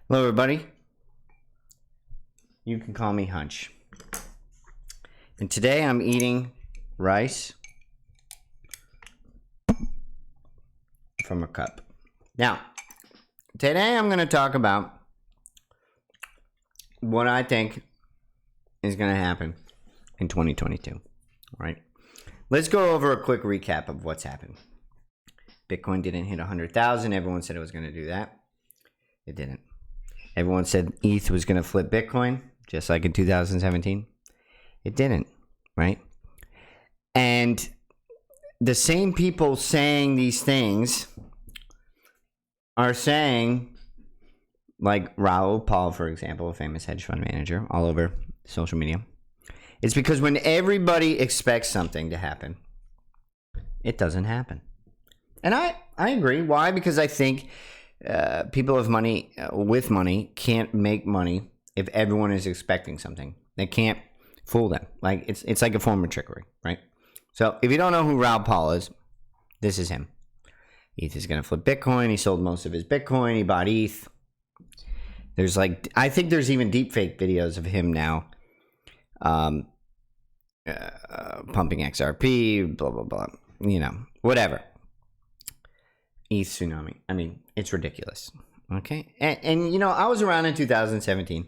Hello, everybody. You can call me Hunch. And today I'm eating rice from a cup. Now, today I'm going to talk about what I think is going to happen in 2022. All right. Let's go over a quick recap of what's happened. Bitcoin didn't hit 100,000. Everyone said it was going to do that. It didn't. Everyone said ETH was going to flip Bitcoin, just like in 2017. It didn't, right? And the same people saying these things are saying, like Raoul Pal, for example, a famous hedge fund manager all over social media. It's because when everybody expects something to happen, it doesn't happen. And I agree. Why? Because I think people of money with money can't make money if everyone is expecting something. They can't fool them. Like it's like a form of trickery, right? So if you don't know who Raoul Pal is, this is him. ETH is going to flip Bitcoin. He sold most of his Bitcoin. He bought ETH. There's I think there's even deepfake videos of him now pumping XRP, blah, blah, blah. You know, whatever. ETH tsunami. I mean, it's ridiculous. Okay. And you know, I was around in 2017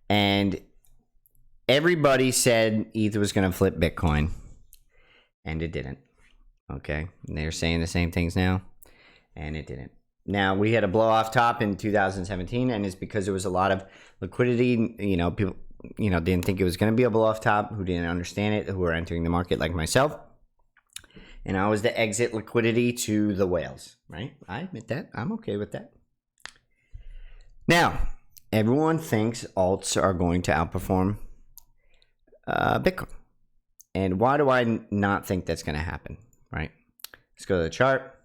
and everybody said ETH was going to flip Bitcoin and it didn't. Okay. And they're saying the same things now and it didn't. Now, we had a blow off top in 2017 and it's because there was a lot of liquidity. You know, people, didn't think it was going to be a blow off top, who didn't understand it, who were entering the market like myself. And I was the exit liquidity to the whales, right? I admit that. I'm okay with that. Now, everyone thinks alts are going to outperform Bitcoin. And why do I not think that's going to happen, right? Let's go to the chart.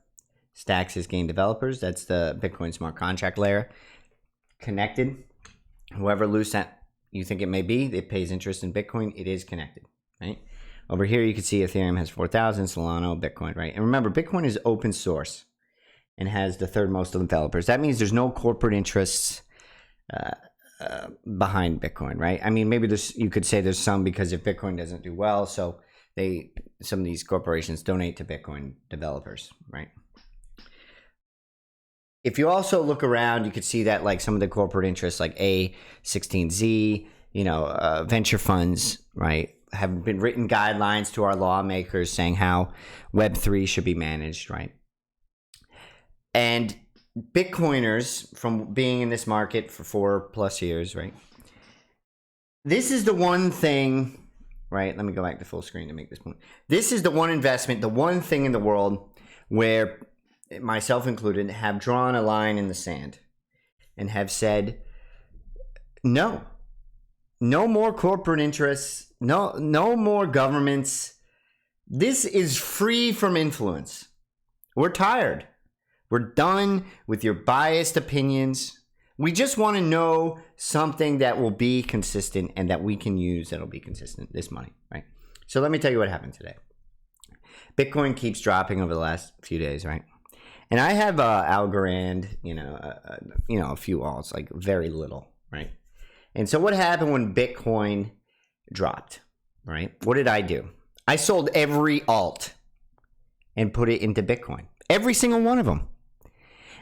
Stacks is game developers. That's the Bitcoin smart contract layer. Connected. Whoever loose that you think it may be, it pays interest in Bitcoin. It is connected, right? Over here, you can see Ethereum has 4,000, Solana, Bitcoin, right? And remember, Bitcoin is open source and has the third most developers. That means there's no corporate interests behind Bitcoin, right? I mean, maybe you could say there's some because if Bitcoin doesn't do well, so some of these corporations donate to Bitcoin developers, right? If you also look around, you could see that like some of the corporate interests like A16Z, venture funds, right, have been written guidelines to our lawmakers saying how Web3 should be managed, right? And Bitcoiners, from being in this market for 4+ years, right? This is the one thing, right? Let me go back to full screen to make this point. This is the one investment, the one thing in the world where, myself included, have drawn a line in the sand and have said, no more corporate interests, no more governments. This is free from influence. We're tired. We're done with your biased opinions. We just want to know something that will be consistent and that we can use that'll be consistent, this money, right? So let me tell you what happened today. Bitcoin keeps dropping over the last few days, right? And I have Algorand, a few alts, like very little, right? And so what happened when Bitcoin dropped, right? What did I do? I sold every alt and put it into Bitcoin. Every single one of them.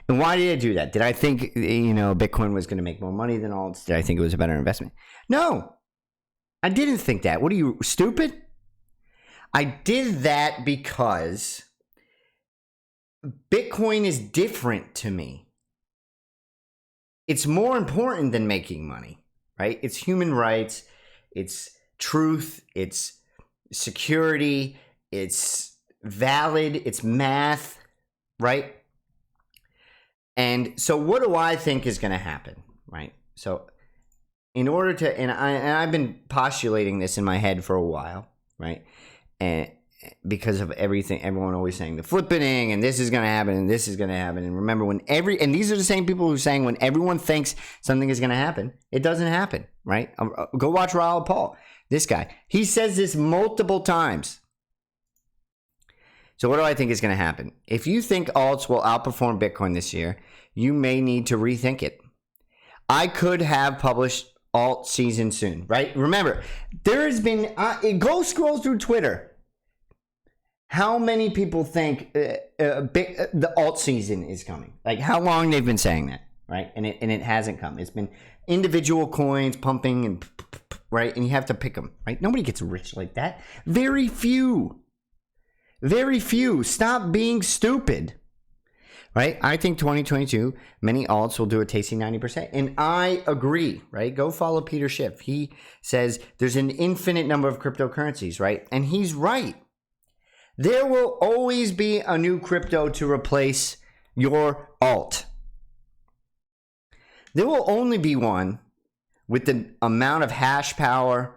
And why did I do that? Did I think, Bitcoin was going to make more money than alts? Did I think it was a better investment? No, I didn't think that. What are you, stupid? I did that because Bitcoin is different to me. It's more important than making money, right? It's human rights, it's truth, it's security, it's valid, it's math, right? And so what do I think is going to happen, right? So in order to, and I've been postulating this in my head for a while, right? And because of everything, everyone always saying the flippening and this is going to happen and this is going to happen. And remember, and these are the same people who are saying when everyone thinks something is going to happen, it doesn't happen, right? Go watch Raoul Pal. This guy, he says this multiple times. So what do I think is going to happen? If you think alts will outperform Bitcoin this year, you may need to rethink it. I could have published alt season soon, right? Remember, there has been, go scroll through Twitter. How many people think the alt season is coming? Like how long they've been saying that, right? And it hasn't come. It's been individual coins pumping and right, and you have to pick them, right? Nobody gets rich like that. Very few. Very few. Stop being stupid. Right? I think 2022, many alts will do a tasty 90%. And I agree, right? Go follow Peter Schiff. He says there's an infinite number of cryptocurrencies, right? And he's right. There will always be a new crypto to replace your alt. There will only be one with the amount of hash power,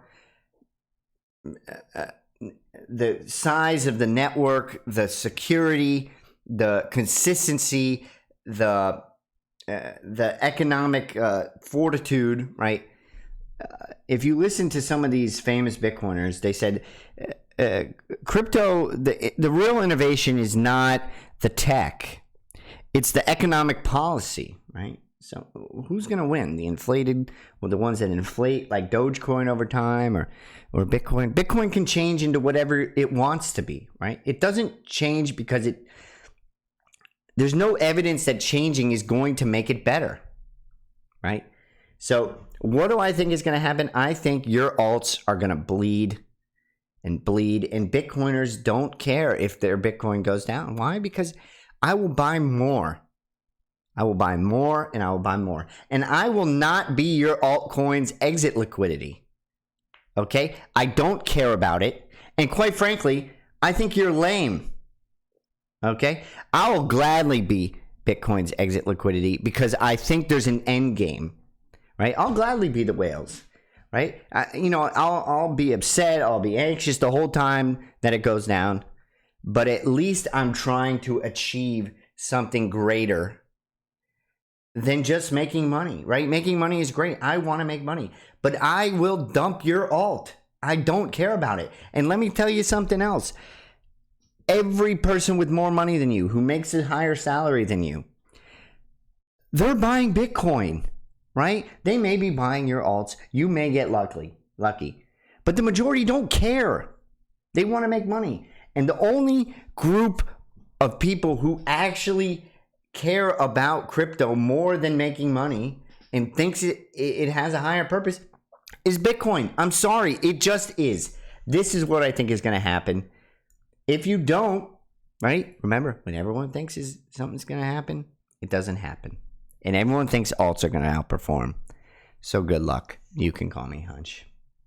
the size of the network, the security, the consistency, the economic fortitude, right? If you listen to some of these famous Bitcoiners, they said crypto, the real innovation is not the tech, it's the economic policy, right? So who's going to win? The inflated, or the ones that inflate like Dogecoin over time, or Bitcoin? Bitcoin can change into whatever it wants to be, right? It doesn't change because there's no evidence that changing is going to make it better, right? So what do I think is going to happen? I think your alts are going to bleed, and Bitcoiners don't care if their Bitcoin goes down. Why? Because I will buy more. I will buy more, and I will buy more. And I will not be your altcoin's exit liquidity, okay? I don't care about it. And quite frankly, I think you're lame. Okay, I will gladly be Bitcoin's exit liquidity because I think there's an end game, right? I'll gladly be the whales, right? I'll be upset, I'll be anxious the whole time that it goes down, but at least I'm trying to achieve something greater than just making money, right? Making money is great. I want to make money, but I will dump your alt. I don't care about it. And let me tell you something else. Every person with more money than you, who makes a higher salary than you, they're buying Bitcoin, right? They may be buying your alts. You may get lucky, but the majority don't care. They want to make money. And the only group of people who actually care about crypto more than making money and thinks it has a higher purpose is Bitcoin. I'm sorry, it just is. This is what I think is going to happen. If you don't, right? Remember, when everyone thinks something's going to happen, it doesn't happen. And everyone thinks alts are going to outperform. So good luck. You can call me Hunch.